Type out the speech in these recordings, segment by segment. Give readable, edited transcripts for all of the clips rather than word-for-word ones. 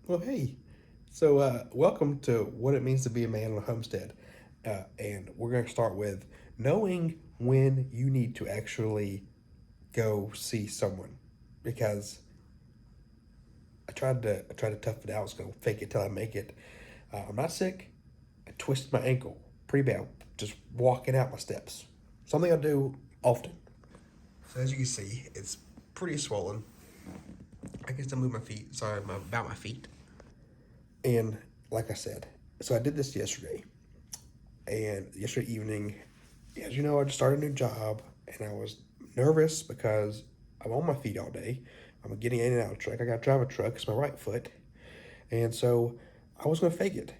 Well, hey. So, welcome to what it means to be a man on a homestead. And we're going to start with knowing when you need to actually go see someone. Because I tried to tough it out. I was going to fake it till I make it. I'm not sick. I twisted my ankle pretty bad, just walking out my steps. Something I do often. So as you can see, it's pretty swollen. I can still move my feet. Sorry about my feet. And like I said, so I did this yesterday. And yesterday evening, as you know, I just started a new job and I was nervous because I'm on my feet all day. I'm getting in and out of the truck. I got to drive a truck. It's my right foot. And so I was going to fake it.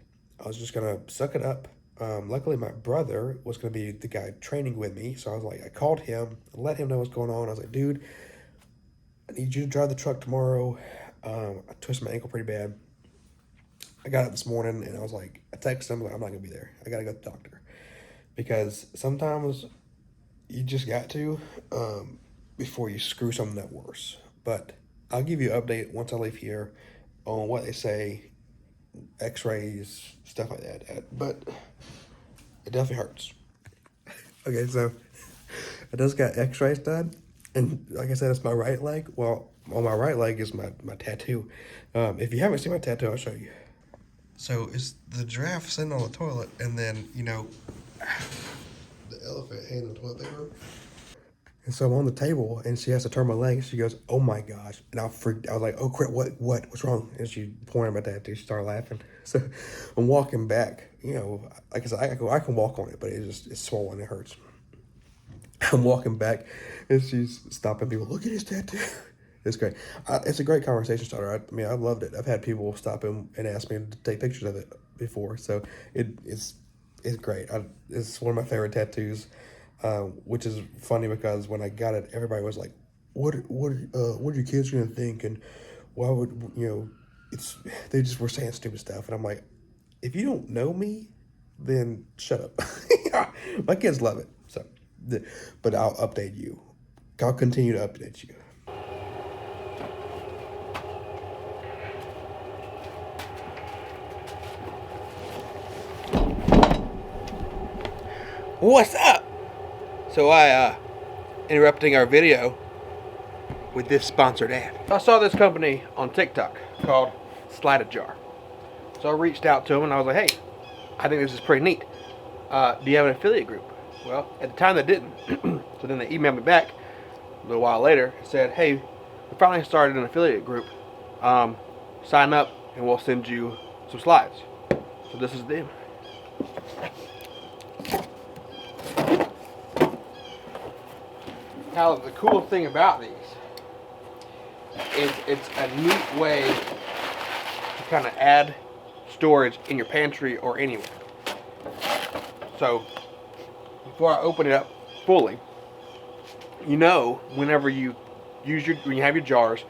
I was just going to suck it up. Luckily, my brother was going to be the guy training with me. So I was like, I called him, let him know what's going on. I was like, dude, I need you to drive the truck tomorrow. I twisted my ankle pretty bad. I got up this morning and I was like, I texted him, like, I'm not going to be there. I got to go to the doctor. Because sometimes you just got to before you screw something up worse. But I'll give you an update once I leave here on what they say, X-rays, stuff like that. But it definitely hurts. Okay, so I just got X-rays done, and like I said, it's my right leg. Well, on my right leg is my tattoo. If you haven't seen my tattoo, I'll show you. So it's the giraffe sitting on the toilet, and then the elephant hand in the toilet paper. And so I'm on the table, and she has to turn my leg. She goes, "Oh my gosh!" And I freaked. I was like, "Oh crap! What's wrong?" And she pointed at my tattoo. She started laughing. So I'm walking back. Like I said, I can walk on it, but it's swollen. It hurts. I'm walking back, and she's stopping people. Look at his tattoo. It's great. It's a great conversation starter. I mean, I loved it. I've had people stop him and ask me to take pictures of it before, so it's great. It's one of my favorite tattoos, which is funny because when I got it, everybody was like, what are your kids gonna think, and why would It's they just were saying stupid stuff, and I'm like, if you don't know me, then shut up. My kids love it, so but I'll update you. I'll continue to update you. What's up? So I interrupting our video with this sponsored ad. I saw this company on TikTok called Slide a Jar. So I reached out to them and I was like, hey, I think this is pretty neat. Do you have an affiliate group? Well, at the time they didn't. So then they emailed me back a little while later and said, hey, we finally started an affiliate group. Sign up and we'll send you some slides. So this is them. Now the cool thing about these is it's a neat way to kind of add storage in your pantry or anywhere. So before I open it up fully, whenever you when you have your jars,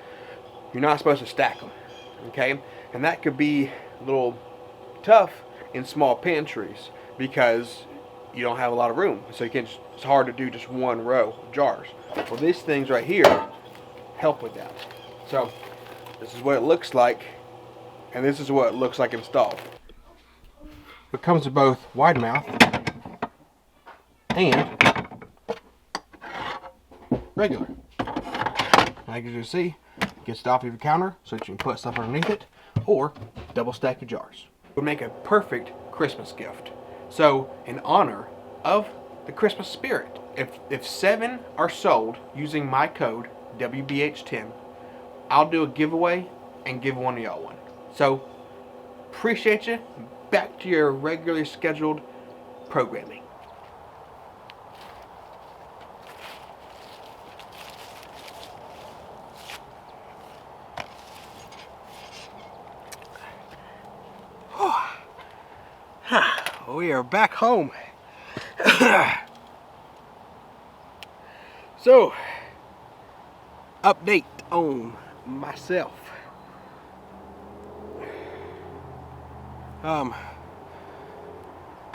you're not supposed to stack them, okay? And that could be a little tough in small pantries because you don't have a lot of room. So it's hard to do just one row of jars. Well, these things right here help with that. So this is what it looks like, and this is what it looks like installed. It comes with both wide mouth and regular. Like you can see, it gets it off your counter so that you can put stuff underneath it, or double stack your jars. It would make a perfect Christmas gift. So in honor of the Christmas spirit, if 7 are sold using my code WBH10, I'll do a giveaway and give one of y'all one. So appreciate you. Back to your regularly scheduled programming. We are back home. So, update on myself. I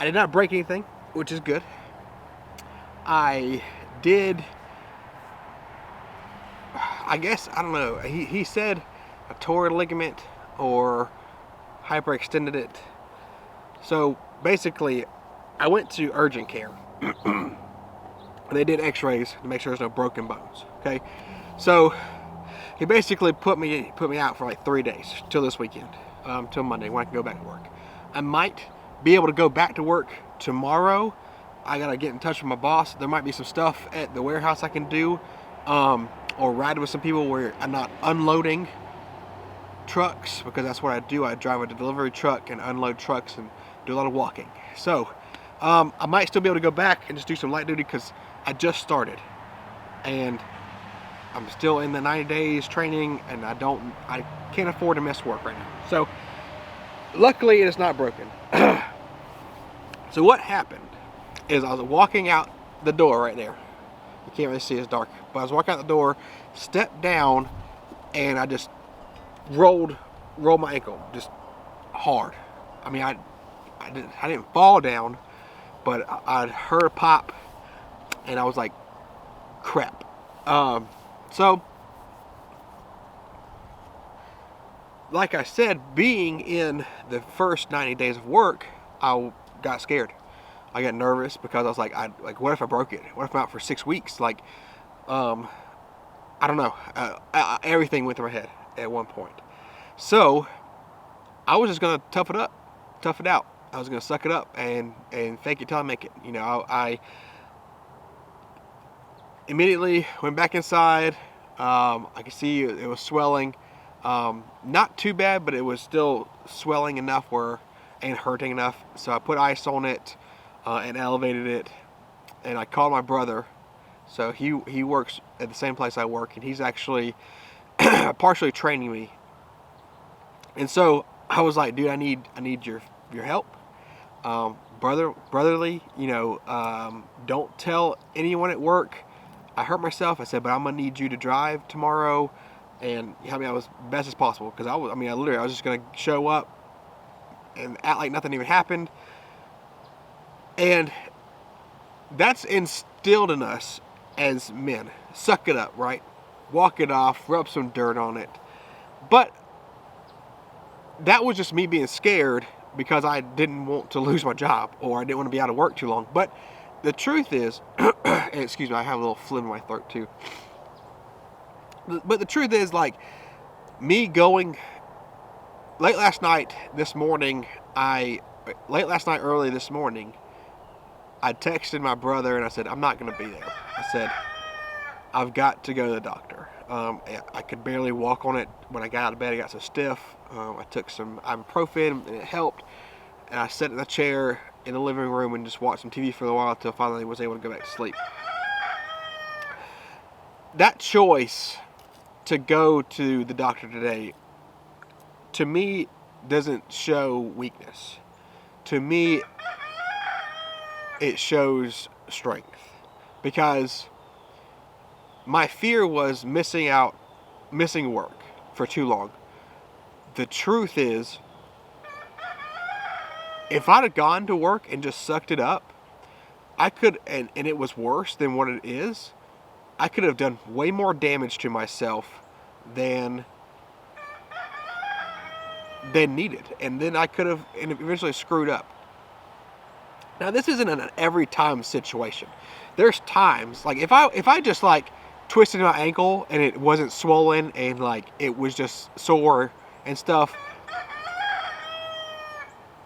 did not break anything, which is good. I did, I guess, I don't know. He said I tore a ligament or hyperextended it. So basically, I went to urgent care. They did x-rays to make sure there's no broken bones. Okay, so he basically put me out for like 3 days till this weekend, till Monday when I can go back to work. I might be able to go back to work tomorrow. I gotta get in touch with my boss. There might be some stuff at the warehouse I can do, or ride with some people where I'm not unloading trucks, because that's what I do. I drive a delivery truck and unload trucks and do a lot of walking. So I might still be able to go back and just do some light duty, because I just started and I'm still in the 90 days training, and I can't afford to miss work right now. So luckily it's not broken. So what happened is I was walking out the door right there. You can't really see, it's dark, but I was walking out the door, stepped down, and I just rolled my ankle just hard. I mean, I didn't fall down, but I heard a pop, and I was like, crap. So, like I said, being in the first 90 days of work, I got scared. I got nervous because I was like, what if I broke it? What if I'm out for 6 weeks? Like, I don't know. Everything went through my head at one point. So, I was just gonna tough it out. I was gonna suck it up and fake it till I make it. You know, I immediately went back inside. I could see it was swelling. Not too bad, but it was still swelling enough and hurting enough. So I put ice on it and elevated it. And I called my brother. So he works at the same place I work, and he's actually partially training me. And so I was like, dude, I need your help. Brotherly, you know, don't tell anyone at work I hurt myself. I said, but I'm gonna need you to drive tomorrow and help me out as best as possible, because I was just gonna show up and act like nothing even happened. And that's instilled in us as men. Suck it up, right? Walk it off, rub some dirt on it. But that was just me being scared because I didn't want to lose my job, or I didn't want to be out of work too long. But the truth is, excuse me, I have a little phlegm in my throat too. But the truth is, like, me going early this morning, I texted my brother and I said, I'm not going to be there. I said, I've got to go to the doctor. I could barely walk on it when I got out of bed. I got so stiff. I took some ibuprofen and it helped. And I sat in the chair in the living room and just watched some TV for a while until finally was able to go back to sleep. That choice to go to the doctor today, to me, doesn't show weakness. To me, it shows strength. Because my fear was missing work for too long. The truth is, if I'd have gone to work and just sucked it up, I could, and it was worse than what it is, I could have done way more damage to myself than needed. And then I could have eventually screwed up. Now, this isn't an every time situation. There's times, like, if I just, like, twisted my ankle and it wasn't swollen and, like, it was just sore and stuff,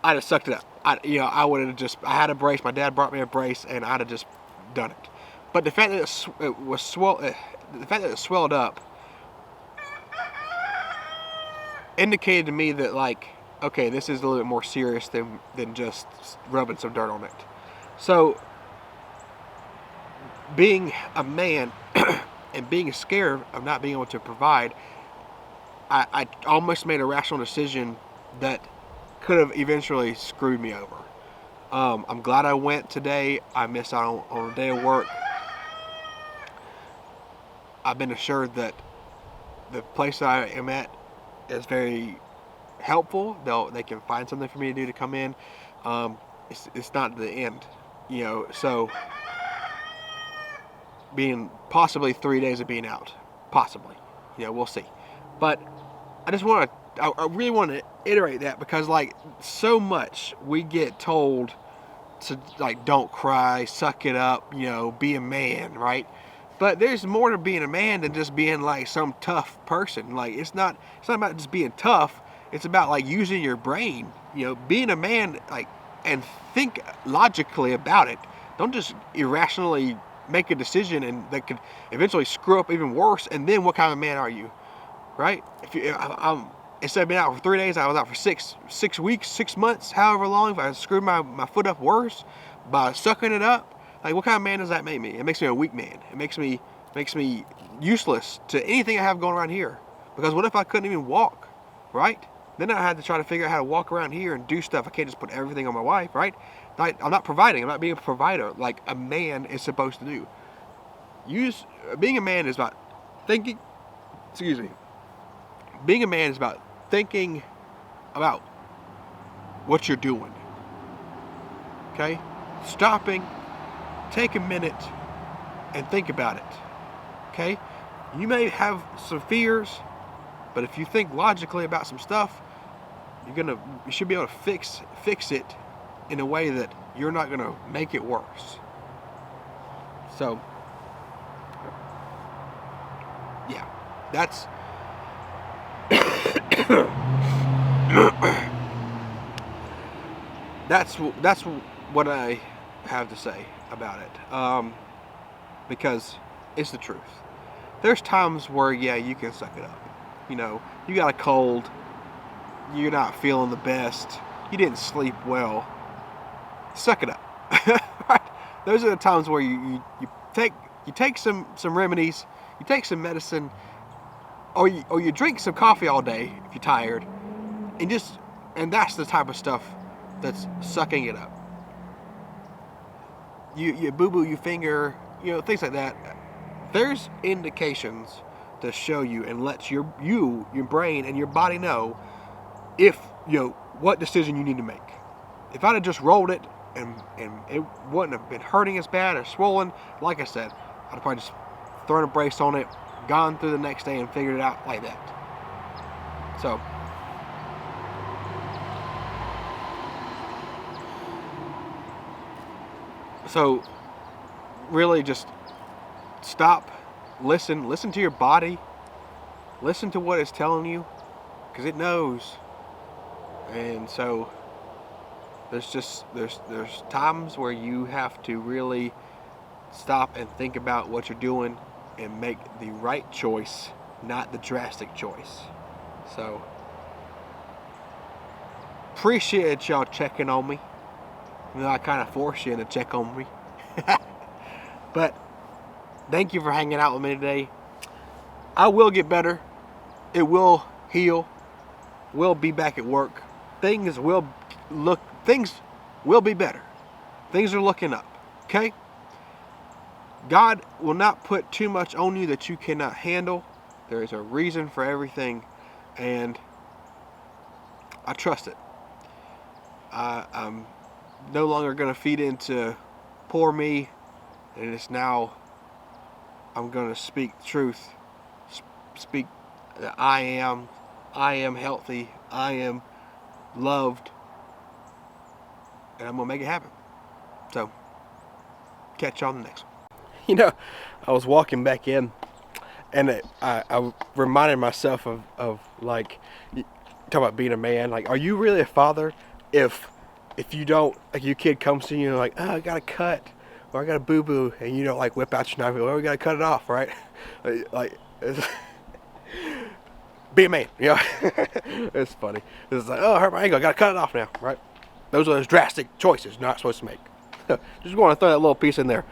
I'd have sucked it up. I would have just, I had a brace. My dad brought me a brace, and I'd have just done it. But the fact that the fact that it swelled up indicated to me that, like, okay, this is a little bit more serious than just rubbing some dirt on it. So, being a man and being scared of not being able to provide, I almost made a rational decision that could have eventually screwed me over. I'm glad I went today. I missed out on a day of work. I've been assured that the place that I am at is very helpful. They can find something for me to do to come in. It's not the end, you know. So being possibly 3 days of being out, possibly, you know, we'll see. But I just want to I really want to iterate that, because like so much we get told to, like, don't cry, suck it up, you know, be a man, right? But there's more to being a man than just being like some tough person. Like it's not about just being tough. It's about like using your brain, you know, being a man, like, and think logically about it. Don't just irrationally make a decision and that could eventually screw up even worse. And then what kind of man are you, right? I'm instead of being out for 3 days, I was out for six weeks, 6 months, however long. If I screwed my foot up worse by sucking it up, like, what kind of man does that make me? It makes me a weak man. It makes me useless to anything I have going around here. Because what if I couldn't even walk, right? Then I had to try to figure out how to walk around here and do stuff. I can't just put everything on my wife, right? I'm not providing. I'm not being a provider like a man is supposed to do. Being a man is about thinking. Excuse me. Being a man is about thinking about what you're doing. Okay? Stopping, take a minute, and think about it. Okay? You may have some fears, but if you think logically about some stuff, you should be able to fix it in a way that you're not gonna make it worse. So, yeah, that's that's what I have to say about it. Because it's the truth. There's times where, yeah, you can suck it up. You know, you got a cold, you're not feeling the best, you didn't sleep well, suck it up. Right? Those are the times where you take some remedies, you take some medicine, or you drink some coffee all day if you're tired, and that's the type of stuff that's sucking it up. You boo-boo your finger, you know, things like that. There's indications to show you and let your brain and your body know if, you know, what decision you need to make. If I'd have just rolled it and it wouldn't have been hurting as bad or swollen, like I said, I'd have probably just thrown a brace on it, gone through the next day and figured it out like that. So really just stop, listen to your body, listen to what it's telling you, because it knows. And so there's times where you have to really stop and think about what you're doing and make the right choice, not the drastic choice. So appreciate y'all checking on me. You know, I kind of force you to check on me. But thank you for hanging out with me today. I will get better. It will heal. We'll be back at work. Things will be better. Things are looking up. Okay? God will not put too much on you that you cannot handle. There is a reason for everything, and I trust it. I'm no longer going to feed into poor me, and it's now I'm going to speak truth. Speak that I am healthy, I am loved, and I'm going to make it happen. So, catch you on the next one. You know, I was walking back in, and I reminded myself of like, talk about being a man. Like, are you really a father if you don't, like, your kid comes to you and like, oh, I got a cut, or I got a boo-boo, and you don't like whip out your knife, well, we got to cut it off, right? Like be a man, you know? It's funny. It's like, oh, I hurt my ankle, I got to cut it off now, right? Those are those drastic choices you're not supposed to make. Just want to throw that little piece in there.